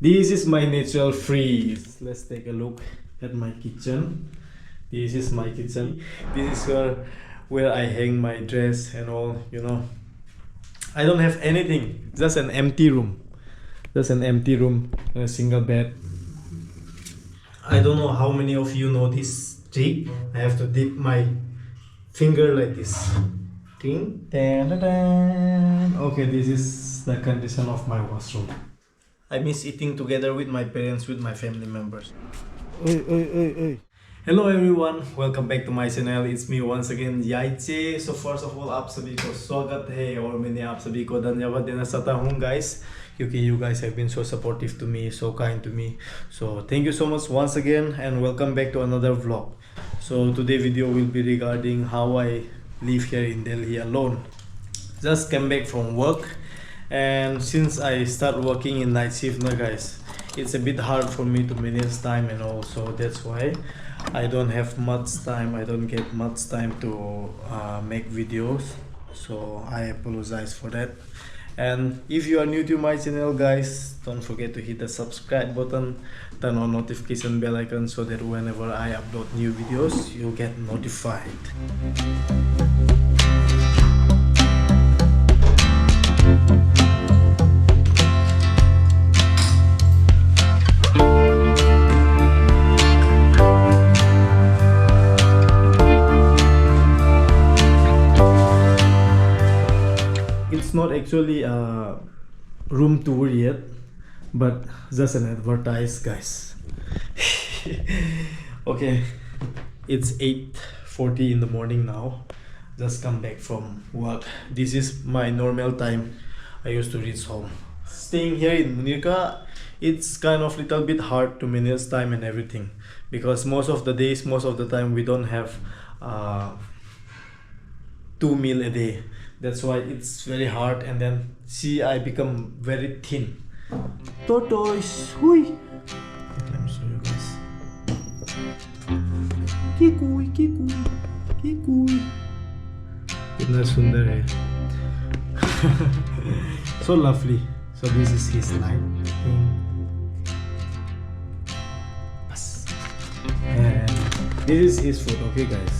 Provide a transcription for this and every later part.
This is my natural freeze. Let's take a look at my kitchen. This is my kitchen. This is where I hang my dress and all. I don't have anything. Just an empty room. Just an empty room and a single bed. I don't know how many of you know this trick. I have to dip my finger like this. Ding, dan, dan, dan. Okay, this is the condition of my washroom. I miss eating together with my parents, with my family members. Oi, oi, oi, oi. Hello everyone, welcome back to my channel. It's me once again, Yaiche. So first of all, आप सभी को स्वागत है और मैंने आप सभी को धन्यवाद देना चाहता हूँ guys, क्योंकि you guys have been so supportive to me, so kind to me. So thank you so much once again and welcome back to another vlog. So today video will be regarding how I live here in Delhi alone. Just came back from work, and since I start working in night shift now guys, it's a bit hard for me to manage time and all, so that's why I don't have much time. I don't get much time to make videos, so I apologize for that. And if you are new to my channel guys, don't forget to hit the subscribe button, turn on notification bell icon so that whenever I upload new videos you'll get notified. It's not actually a room tour yet, but just an advertise guys. Okay, it's 8:40 in the morning now. Just come back from work. This is my normal time I used to reach home. Staying here in Munirka, it's kind of little bit hard to manage time and everything, because most of the days, most of the time we don't have 2 meals a day. That's why it's very hard, and then see I become very thin. Tortoise, hui! Let me show you guys. Kikui, kikui, kikui. Kitna sundar hai. So lovely. So this is his light. And this is his food, okay guys.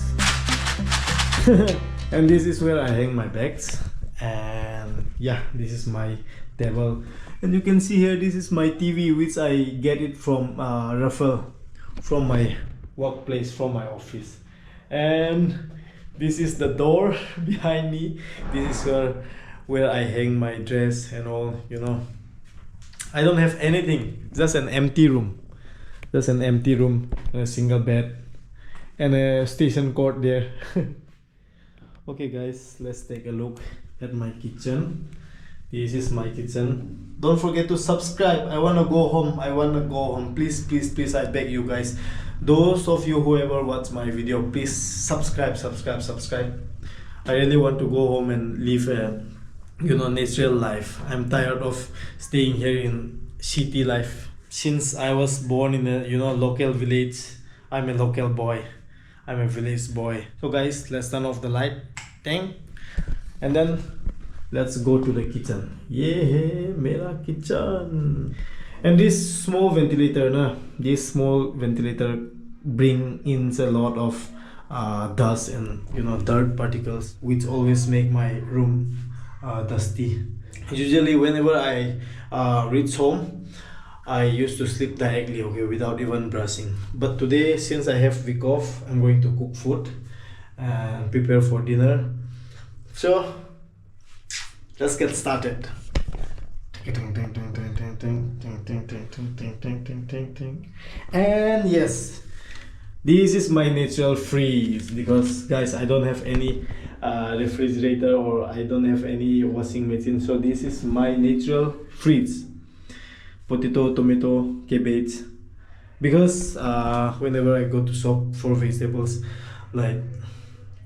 And this is where I hang my bags, and yeah, this is my table, and you can see here this is my TV, which I get it from Rafael, from my workplace, from my office. And this is the door behind me. This is where I hang my dress and all. I don't have anything, just an empty room. Just an empty room and a single bed and a station cord there. Okay guys, let's take a look at my kitchen. This is my kitchen. Don't forget to subscribe. I wanna go home. I wanna go home. Please, please, please, I beg you guys. Those of you who ever watch my video, please subscribe. I really want to go home and live a natural life. I'm tired of staying here in city life. Since I was born in a local village, I'm a local boy. I'm a village boy. So guys, let's turn off the light thing, and then let's go to the kitchen. Yeah, mera kitchen. And this small ventilator bring in a lot of dust and dirt particles, which always make my room dusty. Usually whenever I reach home, I used to sleep directly, okay, without even brushing. But today, since I have week off, I'm going to cook food and prepare for dinner. So let's get started. And yes, this is my natural freeze, because guys, I don't have any refrigerator, or I don't have any washing machine. So this is my natural freeze. Potato, tomato, cabbage, because whenever I go to shop for vegetables, like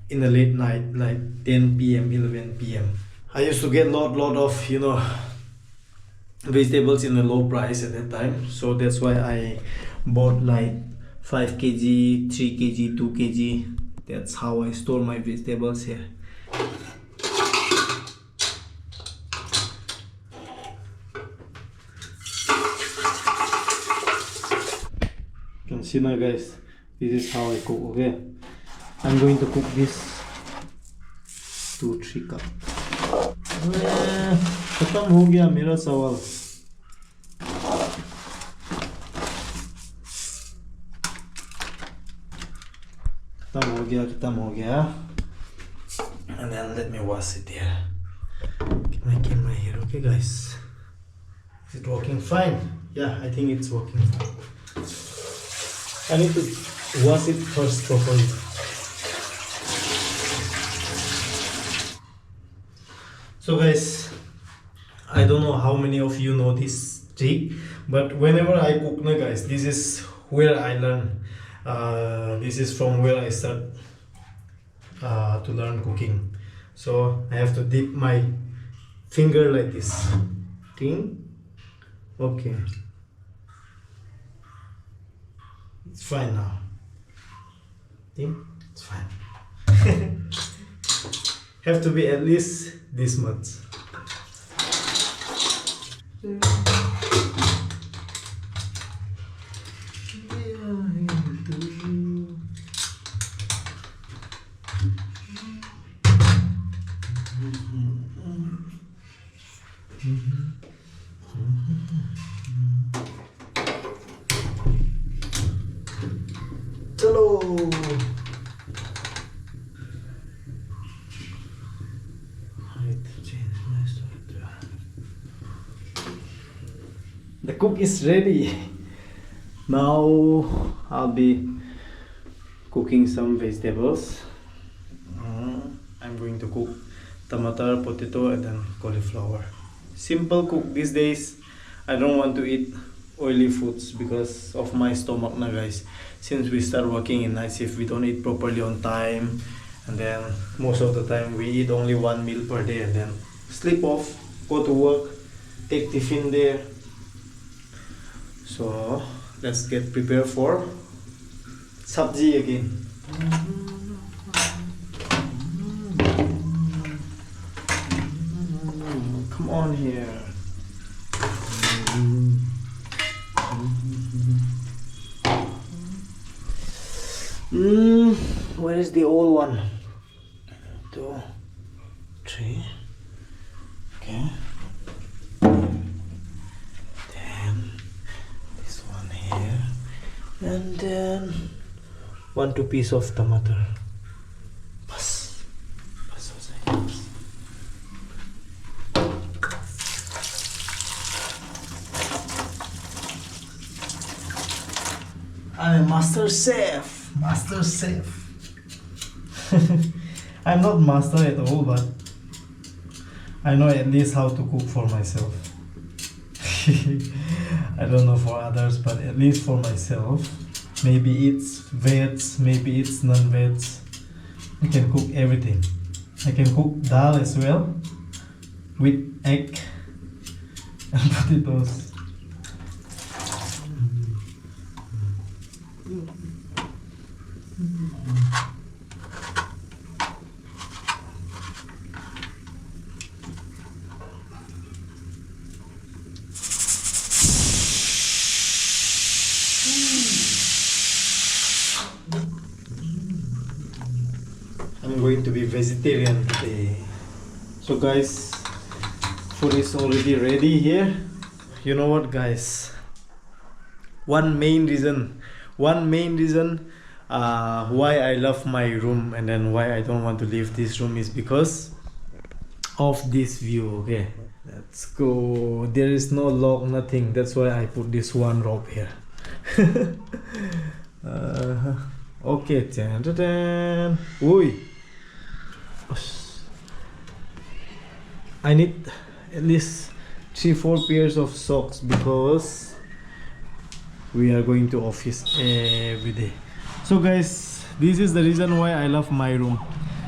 in the late night, like 10 p.m. 11 p.m., I used to get lot of vegetables in a low price at that time. So that's why I bought like 5 kg, 3 kg, 2 kg. That's how I store my vegetables here. see now guys, this is how I cook. Okay, I'm going to cook this 2-3 cup. खत्म हो गया मेरा सवाल. खत्म हो गया. And then let me wash it here. Get my camera here, okay guys. Is it working fine? Yeah, I think it's working fine. I need to wash it first properly. So guys, I don't know how many of you know this trick, but whenever I cook now guys, this is where I learn. This is from where I start to learn cooking. So I have to dip my finger like this. Ting. Okay. It's fine now. Ting. It's fine. Have to be at least this much. Chalo. The cook is ready. Now I'll be cooking some vegetables. I'm going to cook tomato, potato, and then cauliflower. Simple cook these days. I don't want to eat oily foods because of my stomach now guys. Since we start working in night shift, we don't eat properly on time, and then most of the time we eat only one meal per day and then sleep off, go to work, take tiffin there. So let's get prepared for sabji again. Come on here. Where is the old one? 2, 3. Okay. Then this one here, and then 1-2 piece of tomato. Bas. I'm a master chef. I'm not master at all, but I know at least how to cook for myself. I don't know for others, but at least for myself. Maybe it's veg, maybe it's non-veg. I can cook everything. I can cook dal as well with egg and potatoes. I'm going to be vegetarian today. So guys, food is already ready here. You know what guys, one main reason why I love my room and then why I don't want to leave this room is because of this view. Okay, let's go. There is no lock, nothing. That's why I put this one rope here. Okay, Ui. I need at least 3-4 pairs of socks because we are going to office every day. So guys, this is the reason why I love my room,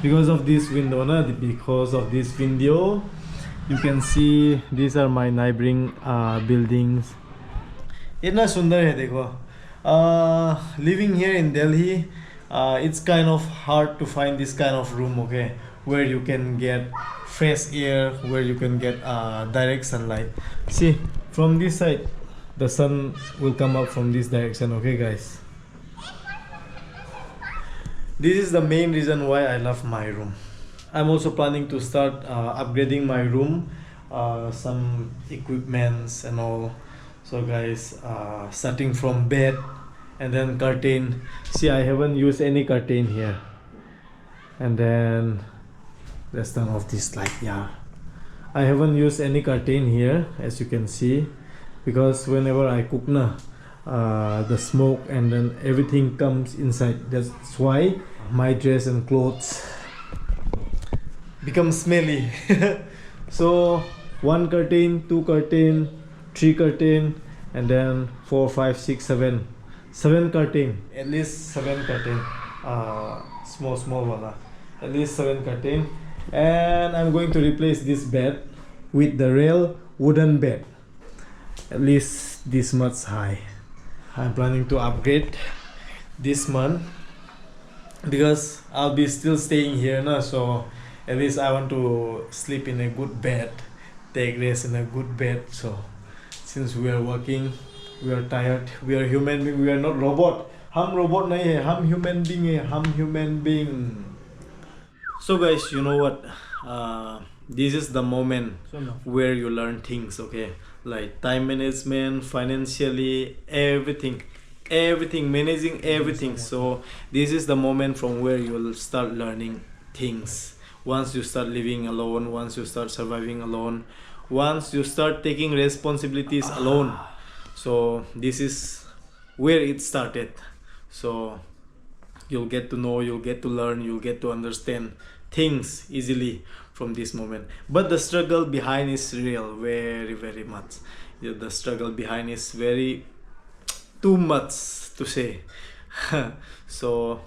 because of this window. Because of this window you can see these are my neighboring buildings. Itna sundar hai dekho. Living here in Delhi, it's kind of hard to find this kind of room, okay, where you can get fresh air, where you can get direct sunlight. See, from this side the sun will come up from this direction, okay guys. This is the main reason why I love my room. I'm also planning to start upgrading my room, some equipments and all. So guys, starting from bed and then curtain. See, I haven't used any curtain here. And then let's turn off this light. Yeah, I haven't used any curtain here, as you can see, because whenever I cook the smoke and then everything comes inside. That's why my dress and clothes become smelly. So one curtain, two curtain, three curtain, and then 4, 5, 6, 7, 7 curtain. At least 7 curtain. Small wala. At least 7 curtain. And I'm going to replace this bed with the real wooden bed. At least this much high. I'm planning to upgrade this month because I'll be still staying here now, so at least I want to sleep in a good bed, take rest in a good bed. So since we are working, we are tired, we are human being, we are not robot. हम robot नहीं है, हम human being है, हम human being. So guys, you know what, this is the moment where you learn things, okay, like time management, financially, everything, managing everything. So this is the moment from where you will start learning things. Once you start living alone, once you start surviving alone, once you start taking responsibilities alone. So this is where it started. So you'll get to know, you'll get to learn, you'll get to understand things easily from this moment. But the struggle behind is real, very much. Yeah, the struggle behind is very too much to say. So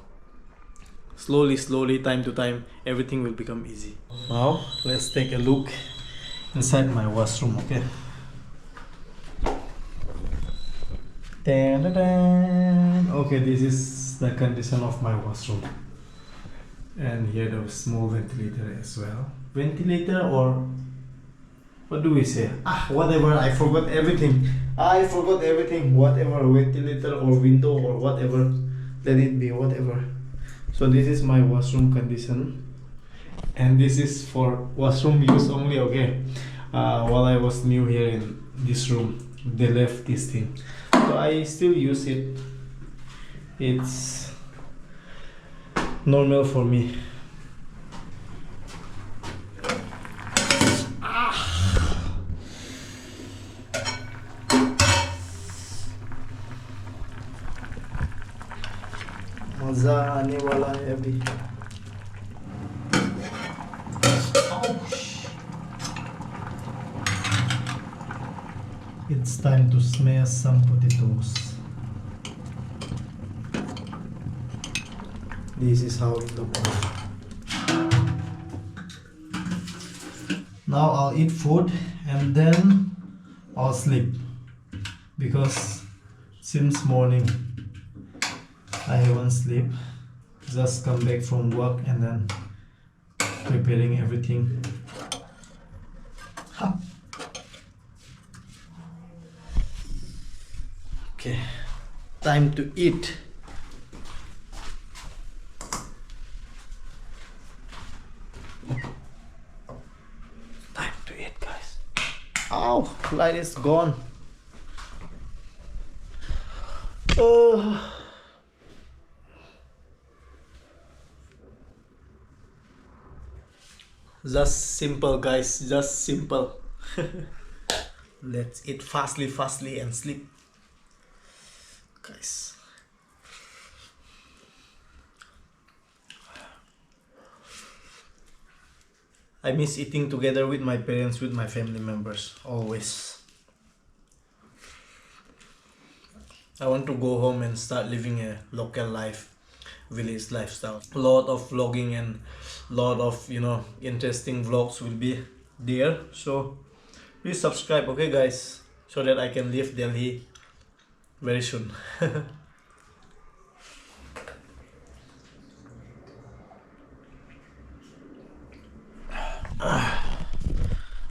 slowly, time to time, everything will become easy. Now let's take a look inside my washroom, okay? Okay, this is the condition of my washroom. And here the small ventilator as well. Ventilator, or what do we say? Whatever, I forgot everything. Whatever, ventilator or window or whatever, let it be, whatever. So this is my washroom condition. And this is for washroom use only, okay? While I was new here in this room, they left this thing. So I still use it. It's normal for me. मजा आने वाला है अभी. It's time to smash some potatoes. This is how it looks. Now I'll eat food and then I'll sleep, because since morning I haven't slept. Just come back from work and then preparing everything. Ha. Okay, time to eat. Time to eat, guys. Oh, light is gone. Just simple, guys, just simple. Let's eat fastly and sleep, guys. I miss eating together with my parents, with my family members, always. I want to go home and start living a local life, village lifestyle. A lot of vlogging and lot of, interesting vlogs will be there. So please subscribe, okay guys, so that I can leave Delhi very soon.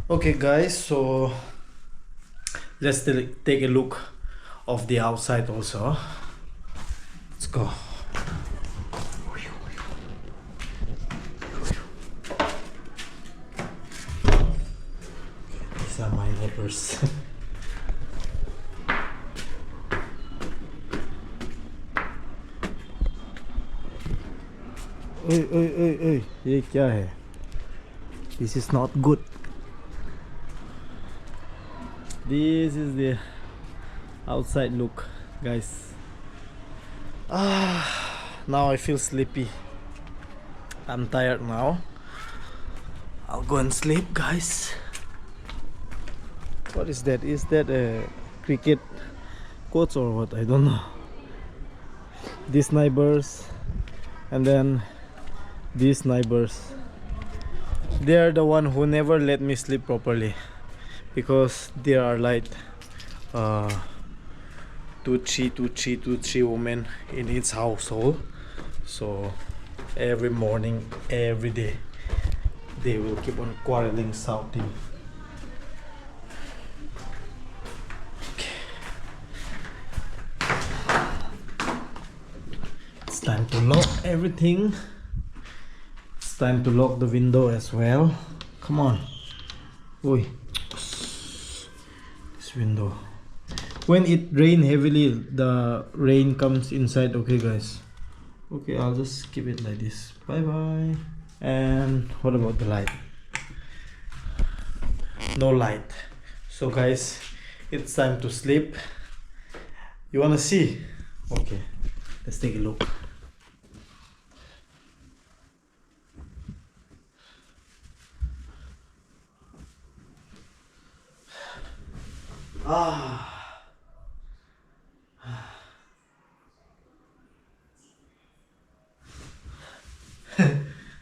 Okay guys, so let's take a look of the outside also. Let's go. snipers. Oi, oi, oi, oi, ये क्या है? This is not good. This is the outside look, guys. Now I feel sleepy. I'm tired now. I'll go and sleep, guys. What is that? Is that a cricket coach or what? I don't know. These neighbors and then these neighbors, they are the one who never let me sleep properly, because there are like uh, two, three women in each household. So every morning, every day, they will keep on quarreling, shouting. It's time to lock everything. It's time to lock the window as well. Come on. Oi. This window. When it rain heavily, the rain comes inside. Okay, guys. Okay, I'll just keep it like this. Bye bye. And what about the light? No light. So guys, it's time to sleep. You wanna see? Okay, let's take a look.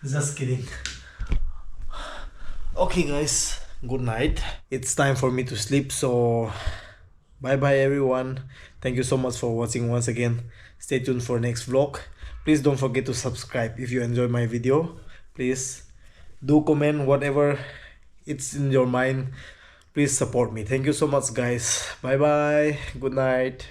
Just kidding. Okay guys, good night. It's time for me to sleep, so bye bye everyone. Thank you so much for watching once again. Stay tuned for next vlog. Please don't forget to subscribe if you enjoy my video. Please do comment whatever it's in your mind. Please support me. Thank you so much guys. Bye bye. Good night.